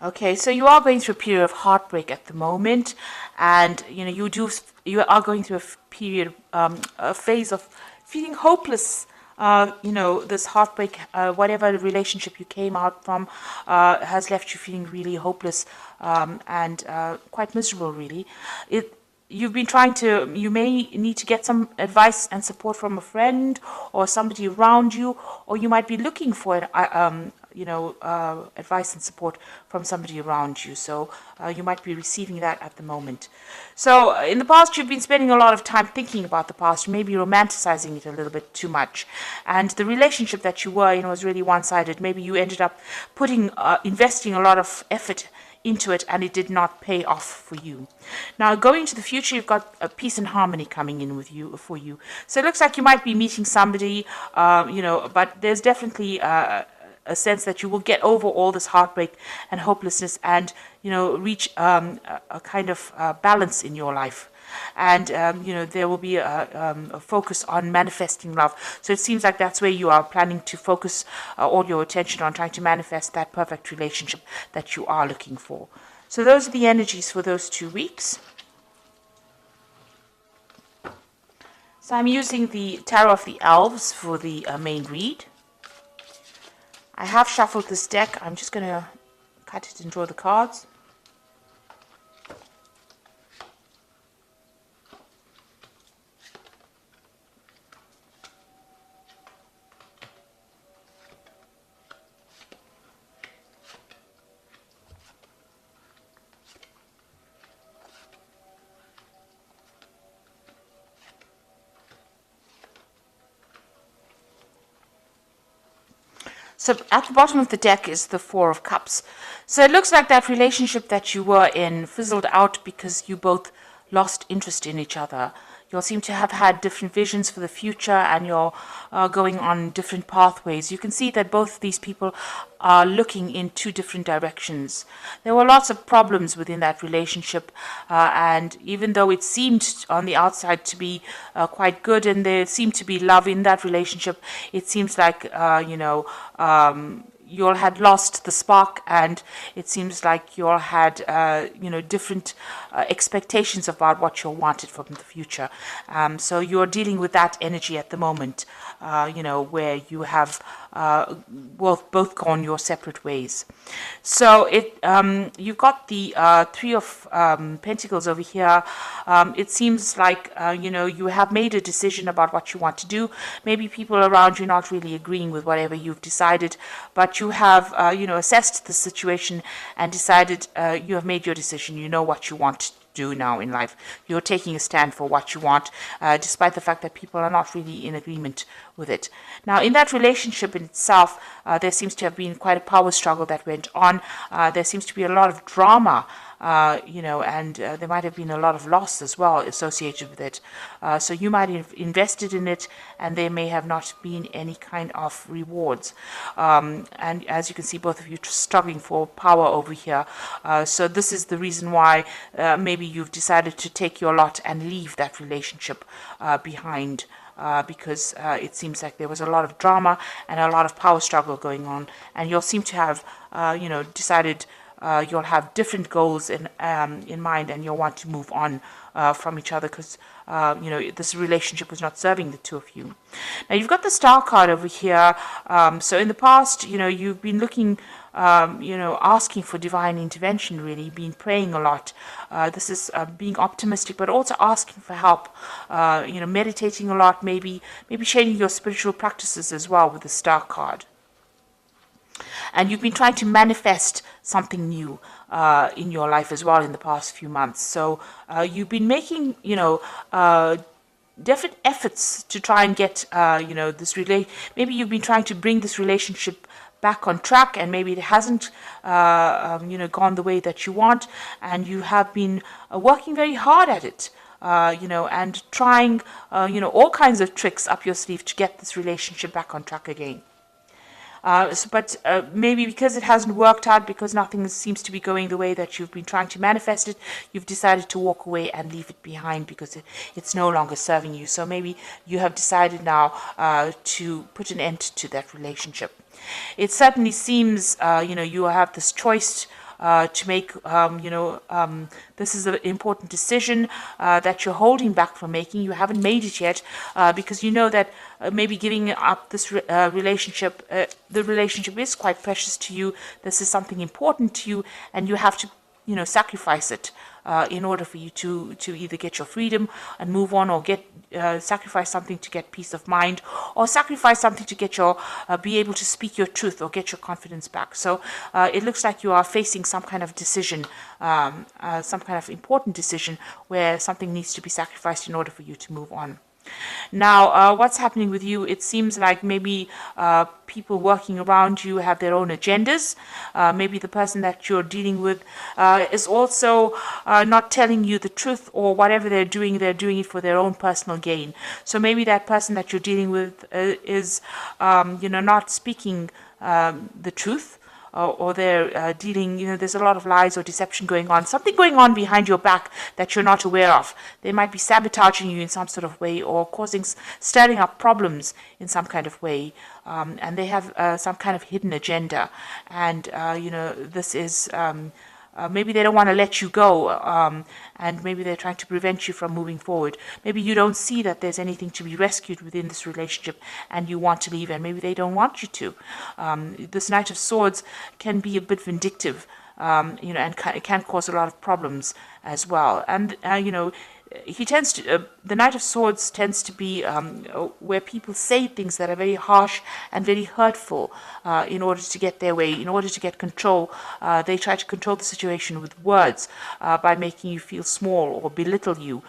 Okay, so you are going through a period of heartbreak at the moment, and you are going through period, a phase of feeling hopeless. This heartbreak, whatever relationship you came out from, has left you feeling really hopeless, and quite miserable, really. You've been trying to, you may need to get some advice and support from a friend or somebody around you, or you might be looking for advice and support from somebody around you. So you might be receiving that at the moment. So in the past, you've been spending a lot of time thinking about the past, maybe romanticizing it a little bit too much. And the relationship that you were in was really one-sided. Maybe you ended up investing a lot of effort into it, and it did not pay off for you. Now, going into the future, you've got a peace and harmony coming in for you. So it looks like you might be meeting somebody, but there's definitely a sense that you will get over all this heartbreak and hopelessness, and reach a kind of balance in your life. And there will be a focus on manifesting love. So it seems like that's where you are planning to focus all your attention on, trying to manifest that perfect relationship that you are looking for. So those are the energies for those 2 weeks. So I'm using the Tarot of the Elves for the main read. I have shuffled this deck. I'm just going to cut it and draw the cards. So at the bottom of the deck is the Four of Cups. So it looks like that relationship that you were in fizzled out because you both lost interest in each other. You all seem to have had different visions for the future, and you're going on different pathways. You can see that both of these people are looking in two different directions. There were lots of problems within that relationship, and even though it seemed on the outside to be quite good, and there seemed to be love in that relationship, it seems like you all had lost the spark, and it seems like you all had different expectations about what you wanted from the future. So you're dealing with that energy at the moment, where you have both gone your separate ways. So you've got the Three of Pentacles over here. It seems like you have made a decision about what you want to do. Maybe people around you not really agreeing with whatever you've decided, but you have assessed the situation and decided, you have made your decision. You know what you want to do now in life. You're taking a stand for what you want, despite the fact that people are not really in agreement with it. Now, in that relationship in itself, there seems to have been quite a power struggle that went on. There seems to be a lot of drama, and there might have been a lot of loss as well associated with it. So you might have invested in it, and there may have not been any kind of rewards. And as you can see, both of you struggling for power over here. So this is the reason why maybe you've decided to take your lot and leave that relationship behind. Because it seems like there was a lot of drama and a lot of power struggle going on, and you'll seem to have, decided you'll have different goals in mind, and you'll want to move on from each other because this relationship was not serving the two of you. Now you've got the Star card over here. So in the past, you've been looking, asking for divine intervention. Really, been praying a lot. This is being optimistic, but also asking for help. Meditating a lot, maybe sharing your spiritual practices as well with the Star card. And you've been trying to manifest something new in your life as well in the past few months. So you've been making, different efforts to try and get, maybe you've been trying to bring this relationship back on track, and maybe it hasn't, gone the way that you want, and you have been working very hard at it. And trying, all kinds of tricks up your sleeve to get this relationship back on track again. But maybe because it hasn't worked out, because nothing seems to be going the way that you've been trying to manifest it, you've decided to walk away and leave it behind because it's no longer serving you. So maybe you have decided now to put an end to that relationship. It certainly seems, you have this choice to make, this is an important decision that you're holding back from making. You haven't made it yet because you know that maybe giving up this relationship, the relationship is quite precious to you. This is something important to you, and you have to, sacrifice it in order for you to either get your freedom and move on, or get sacrifice something to get peace of mind, or sacrifice something to get your be able to speak your truth or get your confidence back. So it looks like you are facing some kind of decision, some kind of important decision where something needs to be sacrificed in order for you to move on. Now, what's happening with you? It seems like maybe people working around you have their own agendas. Maybe the person that you're dealing with is also not telling you the truth, or whatever they're doing it for their own personal gain. So maybe that person that you're dealing with is, not speaking the truth. Or they're dealing, there's a lot of lies or deception going on, something going on behind your back that you're not aware of. They might be sabotaging you in some sort of way, or stirring up problems in some kind of way. And they have some kind of hidden agenda. And, this is... maybe they don't want to let you go, and maybe they're trying to prevent you from moving forward. Maybe you don't see that there's anything to be rescued within this relationship, and you want to leave, and maybe they don't want you to. This Knight of Swords can be a bit vindictive, and it can cause a lot of problems as well. And, he tends to, the Knight of Swords tends to be where people say things that are very harsh and very hurtful in order to get their way, in order to get control. They try to control the situation with words by making you feel small or belittle you.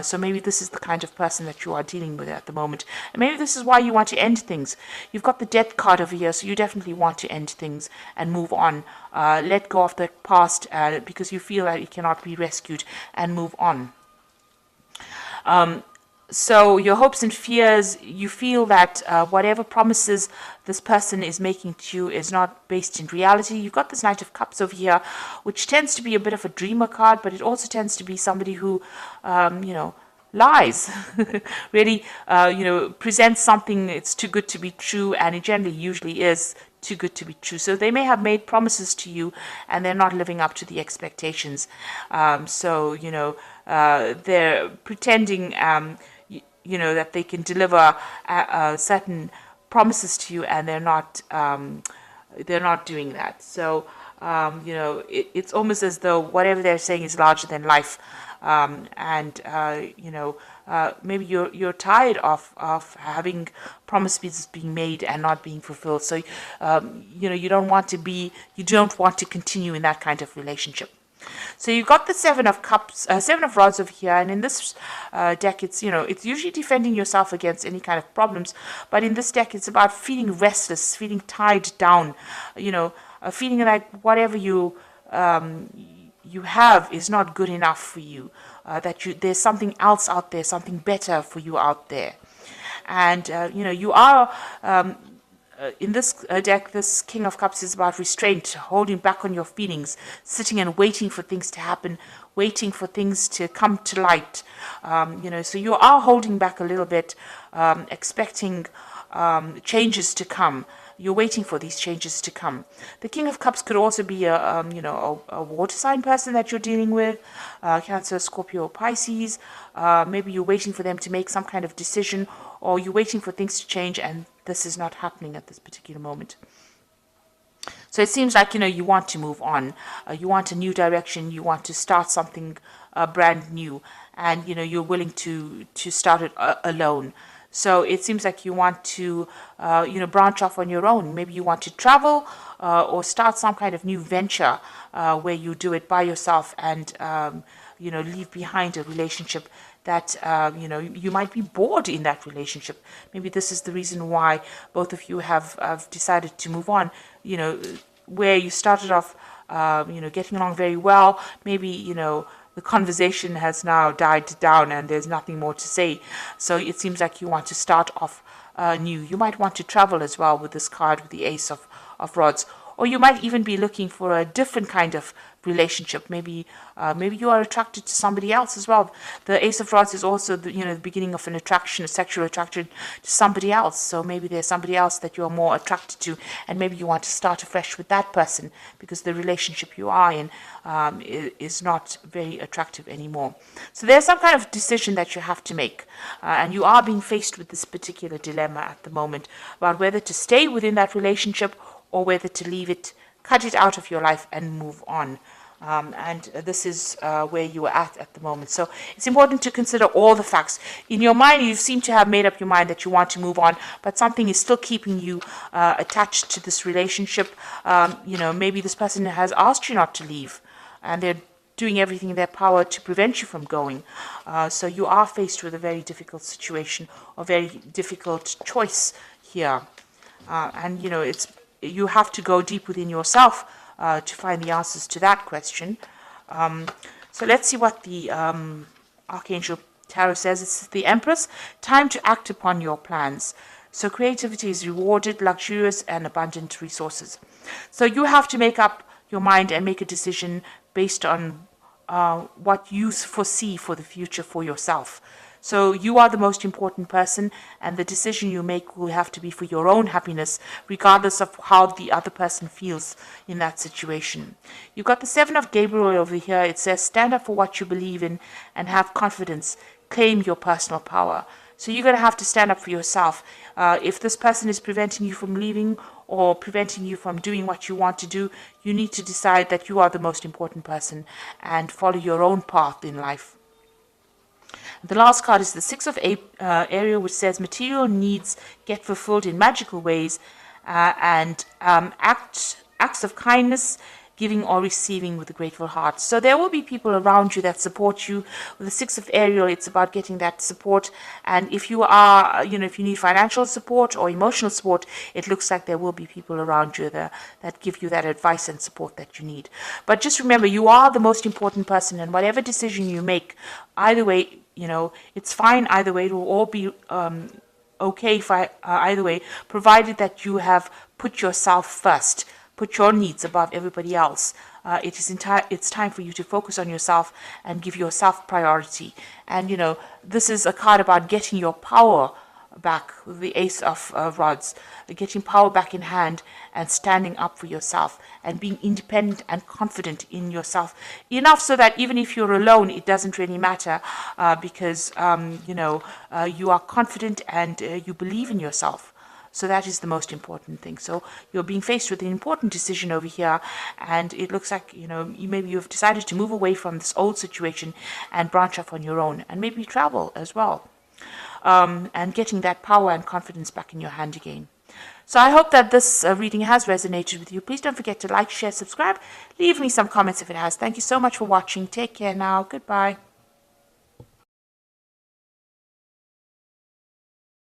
So maybe this is the kind of person that you are dealing with at the moment. And maybe this is why you want to end things. You've got the Death card over here, so you definitely want to end things and move on. Let go of the past because you feel that it cannot be rescued, and move on. So your hopes and fears, you feel that whatever promises this person is making to you is not based in reality. You've got this Knight of Cups over here, which tends to be a bit of a dreamer card, but it also tends to be somebody who, lies, really, presents something it's too good to be true, and it generally usually is too good to be true. So they may have made promises to you, and they're not living up to the expectations. They're pretending, that they can deliver certain promises to you, and they're not doing that. So, it's almost as though whatever they're saying is larger than life. Maybe you're tired of having promises being made and not being fulfilled. So, you don't want to continue in that kind of relationship. So you've got the Seven of Cups, Seven of Rods over here, and in this deck, it's usually defending yourself against any kind of problems, but in this deck, it's about feeling restless, feeling tied down, feeling like whatever you have is not good enough for you, there's something else out there, something better for you out there, and you are. In this deck, this King of Cups is about restraint, holding back on your feelings, sitting and waiting for things to happen, waiting for things to come to light. So you are holding back a little bit, expecting changes to come. You're waiting for these changes to come. The King of Cups could also be a water sign person that you're dealing with, Cancer, Scorpio, Pisces. Maybe you're waiting for them to make some kind of decision, or you're waiting for things to change, and this is not happening at this particular moment. So it seems like, you want to move on. You want a new direction. You want to start something brand new, and, you're willing to start it alone. So it seems like you want to, branch off on your own. Maybe you want to travel or start some kind of new venture where you do it by yourself and, leave behind a relationship that, you might be bored in that relationship. Maybe this is the reason why both of you have decided to move on, where you started off, getting along very well. Maybe, the conversation has now died down and there's nothing more to say. So it seems like you want to start off new. You might want to travel as well with this card, with the Ace of Rods. or you might even be looking for a different kind of relationship. Maybe you are attracted to somebody else as well. The Ace of Rods is also the beginning of an attraction, a sexual attraction to somebody else. So maybe there's somebody else that you're more attracted to, and maybe you want to start afresh with that person because the relationship you are in is not very attractive anymore. So there's some kind of decision that you have to make, and you are being faced with this particular dilemma at the moment about whether to stay within that relationship or whether to leave it, cut it out of your life and move on. And this is where you are at the moment. So it's important to consider all the facts. In your mind, you seem to have made up your mind that you want to move on, but something is still keeping you attached to this relationship. Maybe this person has asked you not to leave, and they're doing everything in their power to prevent you from going. So you are faced with a very difficult situation, or very difficult choice here. And you have to go deep within yourself to find the answers to that question. So let's see what the Archangel Tarot says. It's the Empress. Time to act upon your plans. So creativity is rewarded, luxurious and abundant resources. So you have to make up your mind and make a decision based on what you foresee for the future for yourself. So you are the most important person, and the decision you make will have to be for your own happiness, regardless of how the other person feels in that situation. You've got the Seven of Gabriel over here. It says, stand up for what you believe in and have confidence. Claim your personal power. So you're going to have to stand up for yourself. If this person is preventing you from leaving or preventing you from doing what you want to do, you need to decide that you are the most important person and follow your own path in life. The last card is the Six of Ariel, which says material needs get fulfilled in magical ways, and acts of kindness, giving or receiving with a grateful heart. So there will be people around you that support you. With the Six of Ariel, it's about getting that support. And if you are, if you need financial support or emotional support, it looks like there will be people around you that give you that advice and support that you need. But just remember, you are the most important person, and whatever decision you make, either way, it's fine either way. It will all be okay either way, provided that you have put yourself first. Put your needs above everybody else. It's time for you to focus on yourself and give yourself priority. And, this is a card about getting your power back with the Ace of Rods, getting power back in hand and standing up for yourself and being independent and confident in yourself. Enough so that even if you're alone, it doesn't really matter because, you are confident and you believe in yourself. So that is the most important thing. So you're being faced with an important decision over here, and it looks like, maybe you've decided to move away from this old situation and branch off on your own, and maybe travel as well, and getting that power and confidence back in your hand again. So I hope that this reading has resonated with you. Please don't forget to like, share, subscribe. Leave me some comments if it has. Thank you so much for watching. Take care now. Goodbye.